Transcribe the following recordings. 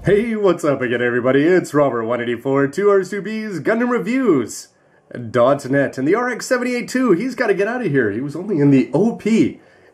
Hey, what's up again, everybody? It's Robert184, 2R2B's Gundam Reviews .net, and the RX-78-2, he's got to get out of here. He was only in the OP,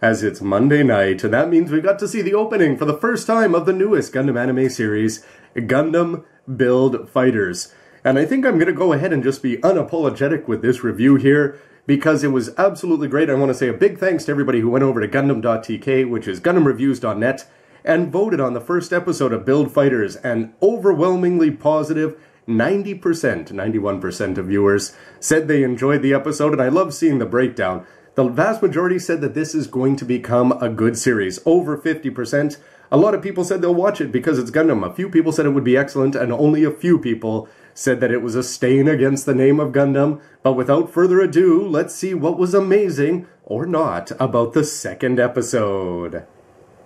as it's Monday night, and that means we got to see the opening for the first time of the newest Gundam anime series, Gundam Build Fighters. And I think I'm going to go ahead and just be unapologetic with this review here, because it was absolutely great. I want to say a big thanks to everybody who went over to gundam.tk, which is gundamreviews.net, and voted on the first episode of Build Fighters, and overwhelmingly positive 90%, 91% of viewers said they enjoyed the episode, and I love seeing the breakdown. The vast majority said that this is going to become a good series, over 50%. A lot of people said they'll watch it because it's Gundam. A few people said it would be excellent, and only a few people said that it was a stain against the name of Gundam. But without further ado, let's see what was amazing, or not, about the second episode.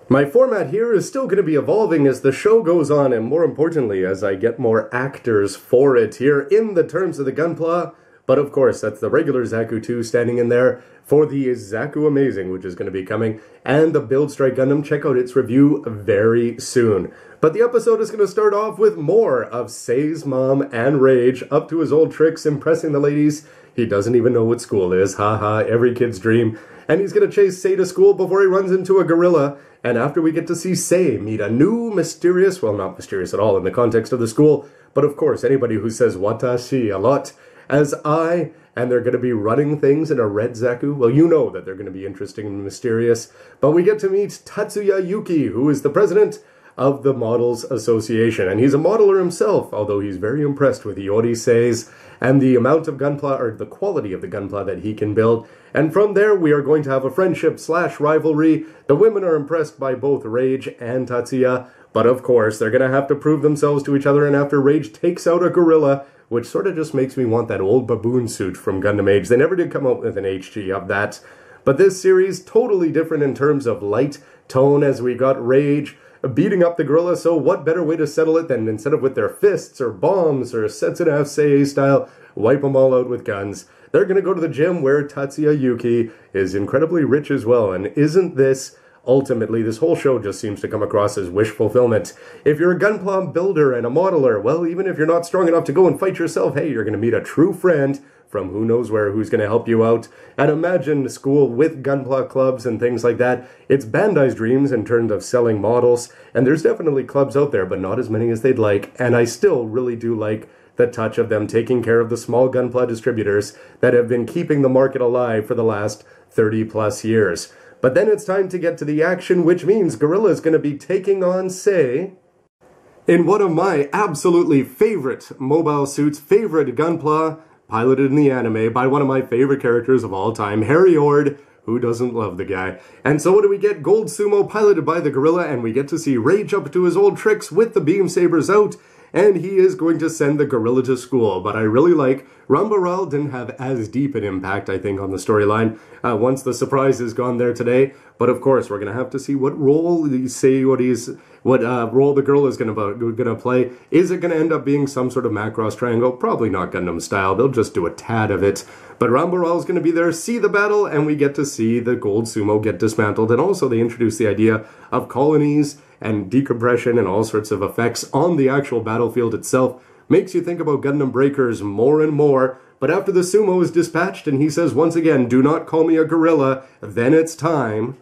My format here is still going to be evolving as the show goes on, and more importantly, as I get more actors for it here in the terms of the Gunpla. But of course, that's the regular Zaku 2 standing in there for the Zaku Amazing, which is going to be coming, and the Build Strike Gundam. Check out its review very soon. But the episode is going to start off with more of Sei's mom and Rage up to his old tricks, impressing the ladies. He doesn't even know what school is, haha, every kid's dream. And he's going to chase Sei to school before he runs into a gorilla. And after we get to see Sei meet a new mysterious, well, not mysterious at all in the context of the school, but of course anybody who says watashi a lot as I, and they're going to be running things in a red Zaku, well, you know that they're going to be interesting and mysterious. But we get to meet Tatsuya Yuki, who is the president of the Models Association, and he's a modeler himself, although he's very impressed with Iori Sei's and the amount of gunpla, or the quality of the gunpla that he can build. And from there, we are going to have a friendship/rivalry. The women are impressed by both Rage and Tatsuya, but of course, they're going to have to prove themselves to each other, and after Rage takes out a gorilla, which sort of just makes me want that old baboon suit from Gundam Age. They never did come out with an HG of that. But this series, totally different in terms of light, tone, as we got Rage beating up the gorilla, so what better way to settle it than instead of with their fists or bombs or Setsunaf Sei style, wipe them all out with guns. They're going to go to the gym where Tatsuya Yuki is incredibly rich as well, and isn't this ultimately, this whole show just seems to come across as wish fulfillment. If you're a gunpla builder and a modeler, well, even if you're not strong enough to go and fight yourself, hey, you're going to meet a true friend from who knows where who's going to help you out. And imagine school with gunpla clubs and things like that. It's Bandai's dreams in terms of selling models, and there's definitely clubs out there, but not as many as they'd like, and I still really do like the touch of them taking care of the small gunpla distributors that have been keeping the market alive for the last 30 plus years. But then it's time to get to the action, which means Gorilla is going to be taking on Sei in one of my absolutely favorite mobile suits, favorite gunpla, piloted in the anime by one of my favorite characters of all time, Harry Ord. Who doesn't love the guy? And so what do we get? Gold Sumo piloted by the gorilla, and we get to see Rage up to his old tricks with the beam sabers out, and he is going to send the gorilla to school. But I really like Rambaral didn't have as deep an impact, I think, on the storyline once the surprise is gone there today. But of course, we're going to have to see what role role the girl is going to play. Is it going to end up being some sort of Macross triangle? Probably not Gundam style. They'll just do a tad of it. But Rambaral is going to be there, see the battle, and we get to see the Gold Sumo get dismantled. And also they introduce the idea of colonies and decompression and all sorts of effects on the actual battlefield itself. Makes you think about Gundam Breakers more and more. But after the Sumo is dispatched and he says once again, do not call me a gorilla, then it's time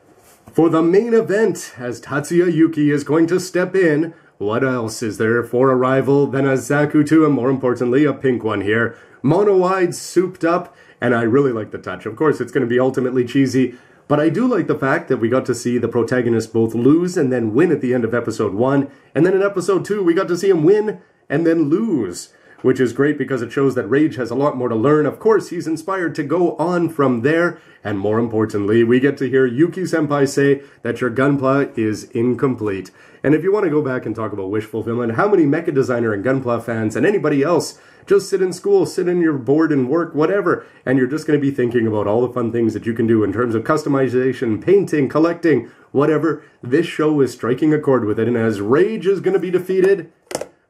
for the main event, as Tatsuya Yuki is going to step in. What else is there for a rival than a Zaku 2, and more importantly, a pink one here. Mono-eyed, souped up, and I really like the touch. Of course, it's going to be ultimately cheesy, but I do like the fact that we got to see the protagonist both lose and then win at the end of episode 1, and then in episode 2, we got to see him win and then lose, which is great because it shows that Rage has a lot more to learn. Of course, he's inspired to go on from there, and more importantly, we get to hear Yuki-senpai say that your gunpla is incomplete. And if you want to go back and talk about wish fulfillment, how many Mecha Designer and Gunpla fans and anybody else just sit in school, sit in your board and work, whatever, and you're just going to be thinking about all the fun things that you can do in terms of customization, painting, collecting, whatever. This show is striking a chord with it, and as Rage is going to be defeated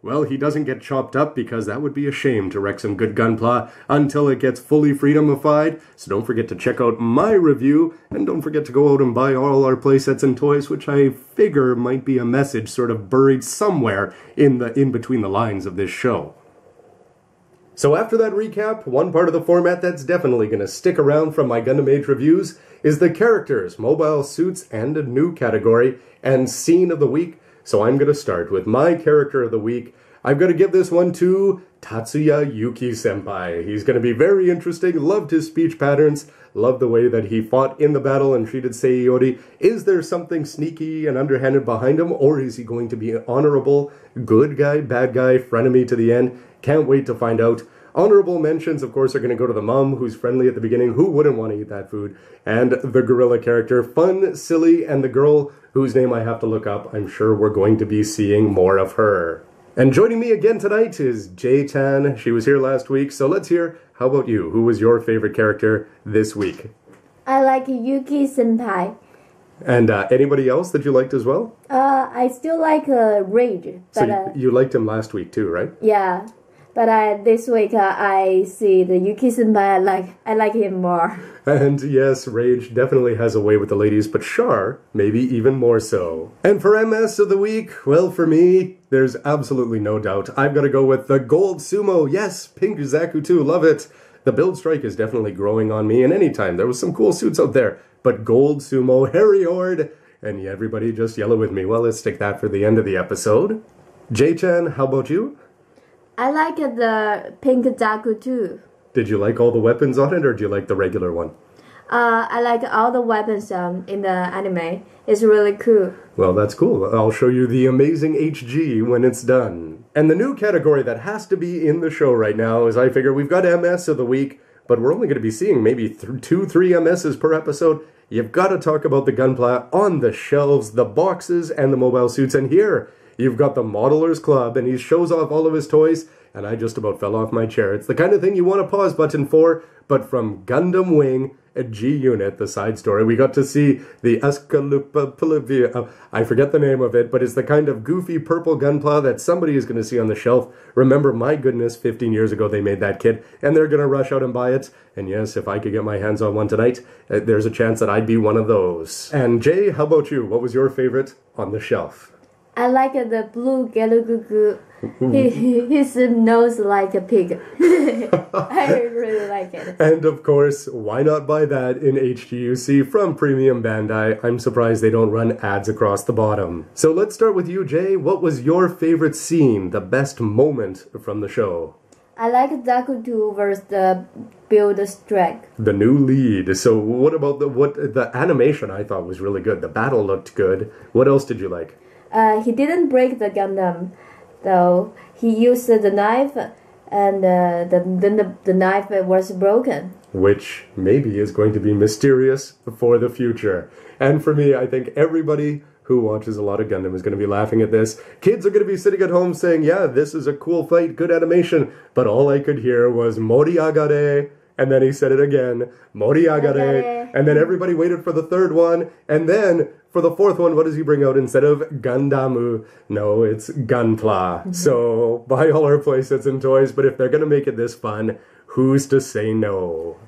well, he doesn't get chopped up because that would be a shame to wreck some good Gunpla until it gets fully freedomified. So don't forget to check out my review, and don't forget to go out and buy all our playsets and toys, which I figure might be a message sort of buried somewhere in between the lines of this show. So after that recap, one part of the format that's definitely going to stick around from my Gundam Age reviews is the characters, mobile suits, and a new category, and scene of the week. So I'm going to start with my character of the week. I've got to give this one to Tatsuya Yuki Senpai. He's going to be very interesting, loved his speech patterns, loved the way that he fought in the battle and treated Sei Iori. Is there something sneaky and underhanded behind him, or is he going to be an honorable, good guy, bad guy, frenemy to the end? Can't wait to find out. Honorable mentions, of course, are going to go to the mom, who's friendly at the beginning. Who wouldn't want to eat that food? And the gorilla character, fun, silly, and the girl whose name I have to look up. I'm sure we're going to be seeing more of her. And joining me again tonight is Jay-chan. She was here last week, so let's hear, how about you? Who was your favorite character this week? I like Yuki Senpai. And anybody else that you liked as well? I still like Rage. But, so you liked him last week too, right? Yeah. But this week I see the Yuki Senpai, I like him more. And yes, Rage definitely has a way with the ladies, but Char, maybe even more so. And for MS of the week, well, for me, there's absolutely no doubt. I've got to go with the Gold Sumo. Yes, Pink Zaku too, love it. The build strike is definitely growing on me, and anytime there was some cool suits out there. But Gold Sumo, Harry Ord, and everybody just yell it with me. Well, let's stick that for the end of the episode. Jay-chan, how about you? I like the Pink Zaku too. Did you like all the weapons on it, or do you like the regular one? I like all the weapons in the anime. It's really cool. Well, that's cool. I'll show you the amazing HG when it's done. And the new category that has to be in the show right now is, I figure, we've got MS of the week, but we're only going to be seeing maybe 2-3 MSs per episode. You've got to talk about the Gunpla on the shelves, the boxes, and the mobile suits. And here, you've got the Modelers Club, and he shows off all of his toys, and I just about fell off my chair. It's the kind of thing you want a pause button for, but from Gundam Wing, a G-Unit, the side story, we got to see the Escalupa, I forget the name of it, but it's the kind of goofy purple Gunpla that somebody is going to see on the shelf. Remember, my goodness, 15 years ago they made that kit, and they're going to rush out and buy it. And yes, if I could get my hands on one tonight, there's a chance that I'd be one of those. And Jay, how about you? What was your favorite on the shelf? I like the blue Gelugugu. His nose like a pig. I really like it. And of course, why not buy that in HGUC from Premium Bandai? I'm surprised they don't run ads across the bottom. So let's start with you, Jay. What was your favorite scene, the best moment from the show? I like Zaku 2 versus the build strike. The new lead. So what about the animation? I thought was really good. The battle looked good. What else did you like? He didn't break the Gundam, though. He used the knife, and the knife was broken. Which maybe is going to be mysterious for the future. And for me, I think everybody who watches a lot of Gundam is going to be laughing at this. Kids are going to be sitting at home saying, yeah, this is a cool fight, good animation. But all I could hear was Moriagare. And then he said it again, Moriagare. And then everybody waited for the third one. And then for the fourth one, what does he bring out instead of Gandamu? No, it's Gunpla. So buy all our playsets and toys, but if they're going to make it this fun, who's to say no?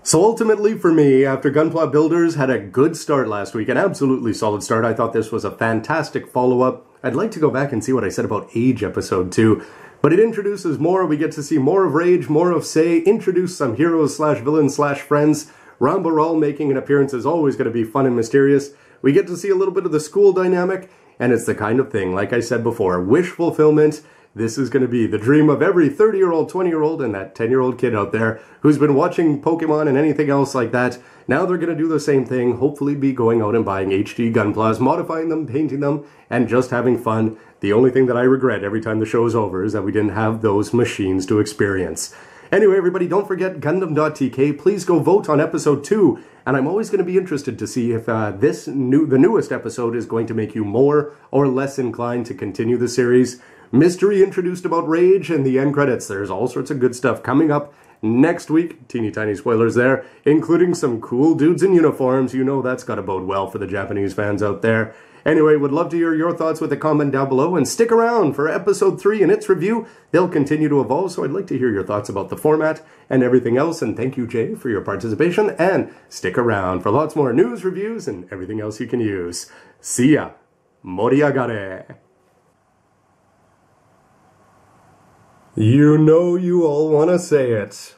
So ultimately for me, after Gunpla Builders had a good start last week, an absolutely solid start, I thought this was a fantastic follow-up. I'd like to go back and see what I said about Age Episode 2. But it introduces more, we get to see more of Rage, more of Sei, introduce some heroes slash villains slash friends. Rambaral making an appearance is always going to be fun and mysterious. We get to see a little bit of the school dynamic, and it's the kind of thing, like I said before, wish fulfillment. This is going to be the dream of every 30-year-old, 20-year-old, and that 10-year-old kid out there who's been watching Pokemon and anything else like that. Now they're going to do the same thing, hopefully be going out and buying HD Gunplas, modifying them, painting them, and just having fun. The only thing that I regret every time the show's over is that we didn't have those machines to experience. Anyway, everybody, don't forget gundam.tk. Please go vote on episode 2. And I'm always going to be interested to see if the newest episode is going to make you more or less inclined to continue the series. Mystery introduced about Rage and the end credits. There's all sorts of good stuff coming up next week. Teeny tiny spoilers there, including some cool dudes in uniforms. You know that's got to bode well for the Japanese fans out there. Anyway, would love to hear your thoughts with a comment down below, and stick around for episode 3 and its review. They'll continue to evolve, so I'd like to hear your thoughts about the format and everything else. And thank you, Jay, for your participation. And stick around for lots more news, reviews, and everything else you can use. See ya. Moriagare. You know you all want to say it.